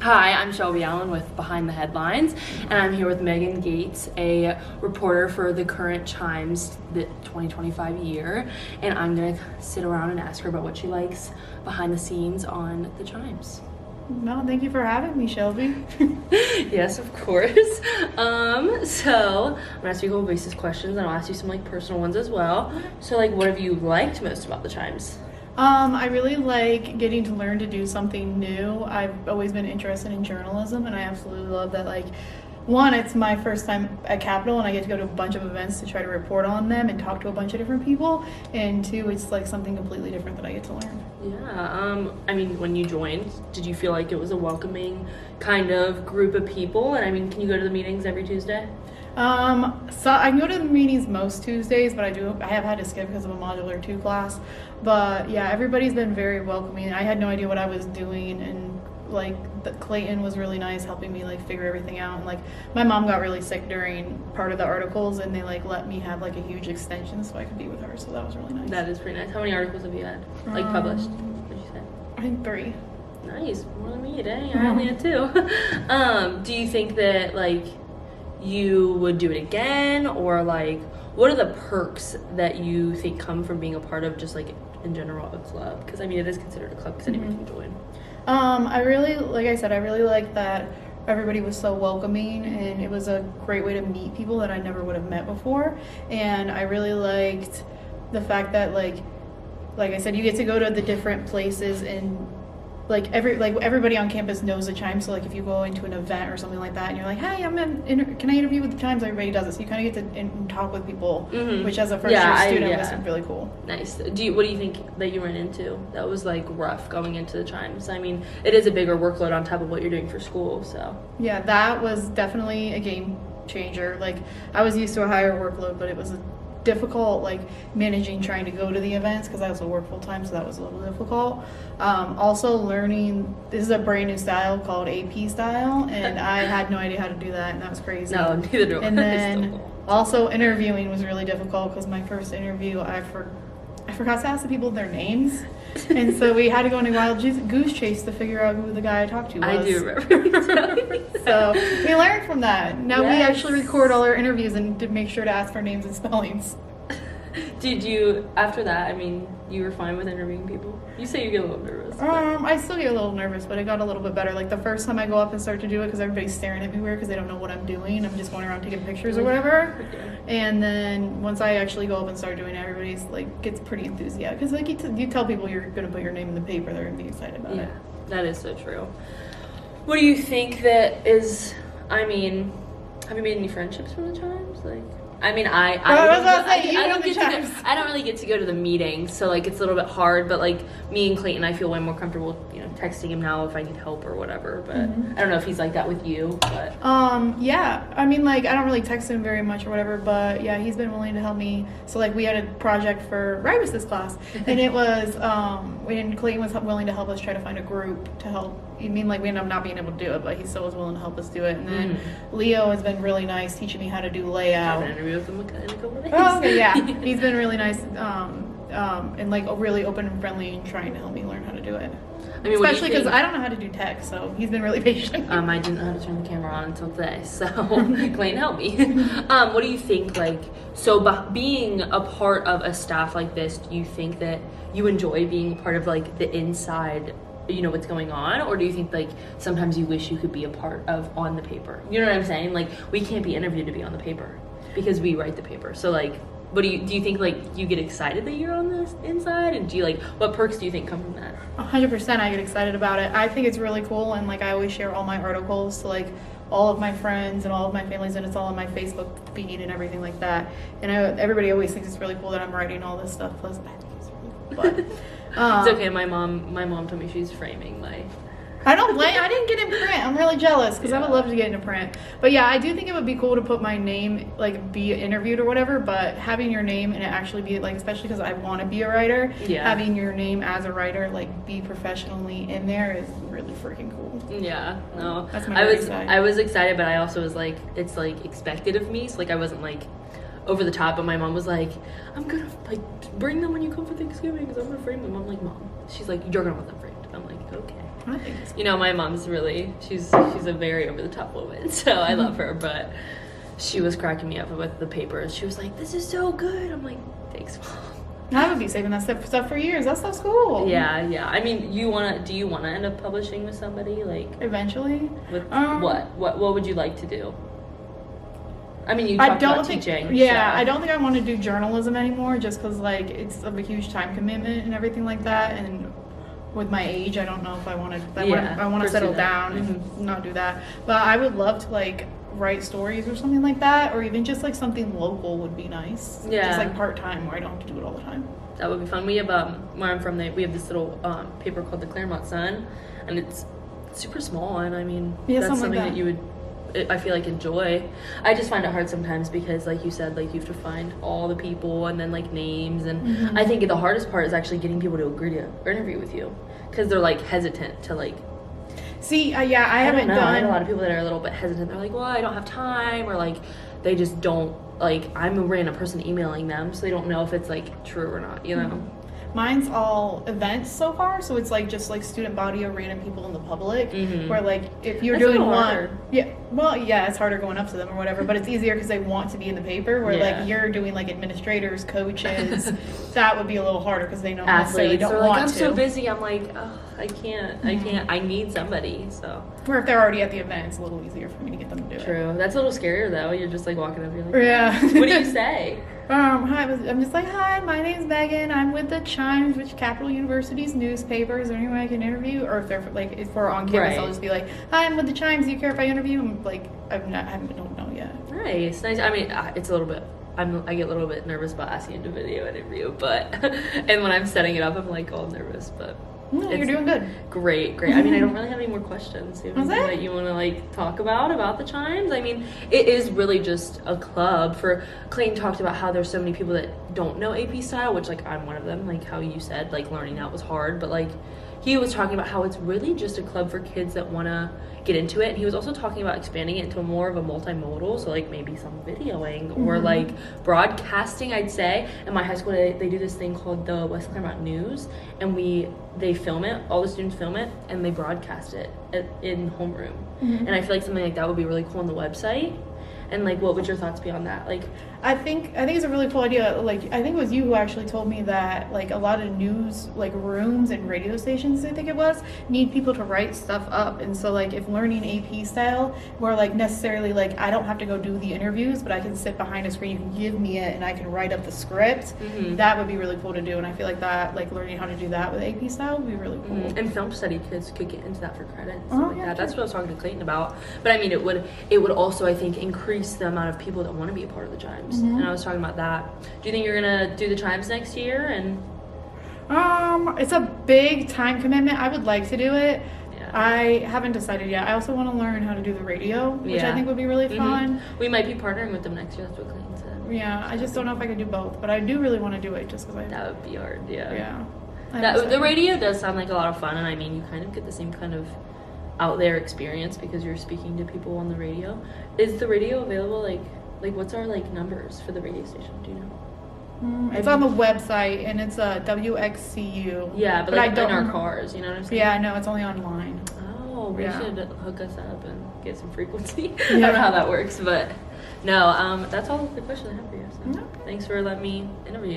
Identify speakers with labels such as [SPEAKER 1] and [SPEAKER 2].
[SPEAKER 1] Hi, I'm Shelby Allen with Behind the Headlines, and I'm here with Meghan Gates, a reporter for the current Chimes, the 2025 year, and I'm going to sit around and ask her about what she likes behind the scenes on the Chimes.
[SPEAKER 2] No, thank you for having me, Shelby.
[SPEAKER 1] Yes, of course. So I'm gonna ask you a couple basic questions, and I'll ask you some personal ones as well. So what have you liked most about the Chimes?
[SPEAKER 2] I really like getting to learn to do something new. I've always been interested in journalism, and I absolutely love that. One, it's my first time at Capitol, and I get to go to a bunch of events to try to report on them and talk to a bunch of different people. And two, it's something completely different that I get to learn.
[SPEAKER 1] Yeah. When you joined, did you feel like it was a welcoming kind of group of people? And can you go to the meetings every Tuesday?
[SPEAKER 2] So I can go to the meetings most Tuesdays, but I have had to skip because of a Modular 2 class. But yeah, everybody's been very welcoming. I had no idea what I was doing, and Clayton was really nice helping me figure everything out. And my mom got really sick during part of the articles, and they let me have a huge extension so I could be with her. So that was really nice.
[SPEAKER 1] That is pretty nice. How many articles have you had published? What did you say?
[SPEAKER 2] I think 3.
[SPEAKER 1] Nice, more than me. Dang, I only had 2. Do you think that you would do it again, or what are the perks that you think come from being a part of just in general a club? Because it is considered a club because anyone can join.
[SPEAKER 2] I really, I said, I really liked that everybody was so welcoming, and it was a great way to meet people that I never would have met before. And I really liked the fact that like I said, you get to go to the different places, and everybody on campus knows the Chimes. So if you go into an event or something like that, and you're like, "Hey, can I interview with the Chimes?" Everybody does it, so you kind of get to talk with people, which as a first year student was really cool.
[SPEAKER 1] Nice. What do you think that you ran into that was rough going into the Chimes? It is a bigger workload on top of what you're doing for school, so.
[SPEAKER 2] Yeah, that was definitely a game changer. I was used to a higher workload, but it was difficult managing trying to go to the events because I also work full time, so that was a little difficult. Also learning, this is a brand new style called AP style, and I had no idea how to do that, and that was crazy.
[SPEAKER 1] No, neither do I.
[SPEAKER 2] And then also interviewing was really difficult because my first interview I forgot to ask the people their names, and so we had to go on a wild goose chase to figure out who the guy I talked to was.
[SPEAKER 1] I do remember.
[SPEAKER 2] So we learned from that. Now we actually record all our interviews and to make sure to ask for names and spellings.
[SPEAKER 1] Did you, after that, you were fine with interviewing people? You say you get a little nervous.
[SPEAKER 2] I still get a little nervous, but it got a little bit better. The first time I go up and start to do it, because everybody's staring at me weird because they don't know what I'm doing. I'm just going around taking pictures or whatever. Okay. And then once I actually go up and start doing it, everybody's gets pretty enthusiastic. Because you tell people you're going to put your name in the paper, they're going to be excited about it.
[SPEAKER 1] That is so true. What do you think that is, have you made any friendships from the Chimes? I don't really get to go to the meetings, so it's a little bit hard, but me and Clayton, I feel way more comfortable texting him now if I need help or whatever, but I don't know if he's like that with you, but
[SPEAKER 2] yeah, I don't really text him very much or whatever, but yeah, he's been willing to help me. So we had a project for Ribus's class, and it was when Clayton was willing to help us try to find a group to help. We ended up not being able to do it, but he still was willing to help us do it. And then Leo has been really nice teaching me how to do layout.
[SPEAKER 1] I have an interview with him in a couple of days.
[SPEAKER 2] Oh, okay, yeah. He's been really nice and really open and friendly and trying to help me learn how to do it. Especially because I don't know how to do tech, so he's been really patient.
[SPEAKER 1] I didn't know how to turn the camera on until today, so Clayton helped me. What do you think, being a part of a staff like this, do you think that you enjoy being a part of the inside, what's going on, or do you think sometimes you wish you could be a part of on the paper? You know what I'm saying? We can't be interviewed to be on the paper because we write the paper. So what do you think you get excited that you're on this inside, and do you what perks do you think come from that?
[SPEAKER 2] 100% I get excited about it. I think it's really cool, and I always share all my articles to all of my friends and all of my families, and it's all on my Facebook feed and everything like that. And everybody always thinks it's really cool that I'm writing all this stuff. Plus, I think it's really cool, but
[SPEAKER 1] it's okay. My mom told me she's framing my.
[SPEAKER 2] I didn't get in print. I'm really jealous because I would love to get into print. But yeah, I do think it would be cool to put my name, be interviewed or whatever. But having your name and it actually be especially because I want to be a writer. Yeah. Having your name as a writer, be professionally in there is really freaking cool.
[SPEAKER 1] Yeah. No.
[SPEAKER 2] That's my
[SPEAKER 1] I was excited, but I also was it's expected of me. So I wasn't over the top, but my mom was I'm gonna bring them when you come for Thanksgiving because I'm gonna frame them. I'm Mom, she's you're gonna want them framed. I'm like, okay.
[SPEAKER 2] I think it's
[SPEAKER 1] You know, my mom's really, she's a very over the top woman, so I love her, but she was cracking me up with the papers. She was like, this is so good. I'm like, thanks, Mom.
[SPEAKER 2] I would be saving that stuff for years. That stuff's cool.
[SPEAKER 1] Yeah. I mean, do you want to end up publishing with somebody? Like,
[SPEAKER 2] Eventually.
[SPEAKER 1] with what would you like to do? I mean, you talked about teaching.
[SPEAKER 2] Yeah,
[SPEAKER 1] so.
[SPEAKER 2] I don't think I want to do journalism anymore just because, like, it's a huge time commitment and everything like that. And with my age, I don't know if I want to. I want to settle down and not do that. But I would love to, like, write stories or something like that, or even just, like, something local would be nice.
[SPEAKER 1] Yeah.
[SPEAKER 2] Just, like, part-time where I don't have to do it all the time.
[SPEAKER 1] That would be fun. We have, where I'm from, we have this little paper called the Claremont Sun, and it's super small, and I mean,
[SPEAKER 2] Yeah,
[SPEAKER 1] that's something
[SPEAKER 2] like
[SPEAKER 1] that you would, I feel like, enjoy. I just find it hard sometimes because, like you said, like, you have to find all the people and then, like, names, and I think the hardest part is actually getting people to agree to interview with you, because they're, like, hesitant to, like,
[SPEAKER 2] See, yeah, I haven't done.
[SPEAKER 1] I have a lot of people that are a little bit hesitant. They're like, well, I don't have time, or like, they just don't, like, I'm a random person emailing them, so they don't know if it's, like, true or not, you know?
[SPEAKER 2] Mine's all events so far, so it's like just like student body or random people in the public. Where like if you're
[SPEAKER 1] That's
[SPEAKER 2] doing one,
[SPEAKER 1] harder.
[SPEAKER 2] it's harder going up to them or whatever, but it's easier because they want to be in the paper. Where like you're doing like administrators, coaches, that would be a little harder because they don't necessarily
[SPEAKER 1] Athletes
[SPEAKER 2] don't
[SPEAKER 1] are
[SPEAKER 2] want
[SPEAKER 1] like, I'm
[SPEAKER 2] to.
[SPEAKER 1] so busy. I'm like, oh, I can't. I need somebody. So
[SPEAKER 2] Where if they're already at the event, it's a little easier for me to get them to do it.
[SPEAKER 1] true. That's a little scarier though. You're just like walking up. You're like,
[SPEAKER 2] Yeah.
[SPEAKER 1] what do you say?
[SPEAKER 2] Hi, I'm just like, hi, my name's Megan. I'm with the Chimes, which Capital University's newspaper. Is there anyone I can interview? Or if they're like, if we're on campus, I'll just be like, hi, I'm with the Chimes. Do you care if I interview? I'm like, I don't know yet.
[SPEAKER 1] Nice. I mean, it's a little bit. I get a little bit nervous about asking you to video interview, but and when I'm setting it up, I'm like all nervous, but.
[SPEAKER 2] No, you're doing good.
[SPEAKER 1] Great. I mean, I don't really have any more questions. Do you have anything that you want to like talk about the Chimes? I mean, it is really just a club. For Clayton talked about how there's so many people that don't know AP style, which like I'm one of them. Like how you said, like learning that was hard, but like he was talking about how it's really just a club for kids that want to get into it. And he was also talking about expanding it into more of a multimodal, so like maybe some videoing or like broadcasting, I'd say. In my high school, they do this thing called the West Claremont News, and they film it, all the students film it, and they broadcast it in homeroom. And I feel like something like that would be really cool on the website. And like, what would your thoughts be on that? Like,
[SPEAKER 2] I think it's a really cool idea. Like, I think it was you who actually told me that like a lot of news like rooms and radio stations, I think it was, need people to write stuff up. And so like if learning AP style, where like necessarily like I don't have to go do the interviews, but I can sit behind a screen, you can give me it, and I can write up the script. That would be really cool to do. And I feel like that, like learning how to do that with AP style would be really cool.
[SPEAKER 1] And film study kids could get into that for credit. That's what I was talking to Clayton about. But I mean, it would also, I think, increase the amount of people that want to be a part of the Chimes. And I was talking about that. Do you think you're gonna do the Chimes next year? And
[SPEAKER 2] it's a big time commitment. I would like to do it.
[SPEAKER 1] Yeah.
[SPEAKER 2] I haven't decided yet. I also want to learn how to do the radio, which I think would be really fun.
[SPEAKER 1] We might be partnering with them next year. That's what Clayton said.
[SPEAKER 2] Yeah, I just don't know if I could do both, but I do really want to do it just because
[SPEAKER 1] That would be hard.
[SPEAKER 2] Yeah.
[SPEAKER 1] The radio does sound like a lot of fun, and I mean, you kind of get the same kind of out there experience because you're speaking to people on the radio. Is the radio available? Like what's our like numbers for the radio station? Do you know?
[SPEAKER 2] It's on the website and it's WXCU.
[SPEAKER 1] Yeah, but like in our cars, you know what I'm saying?
[SPEAKER 2] Yeah, no, it's only online.
[SPEAKER 1] Oh, we should hook us up and get some frequency. I don't know how that works, but no. That's all the questions I have for you. So thanks for letting me interview.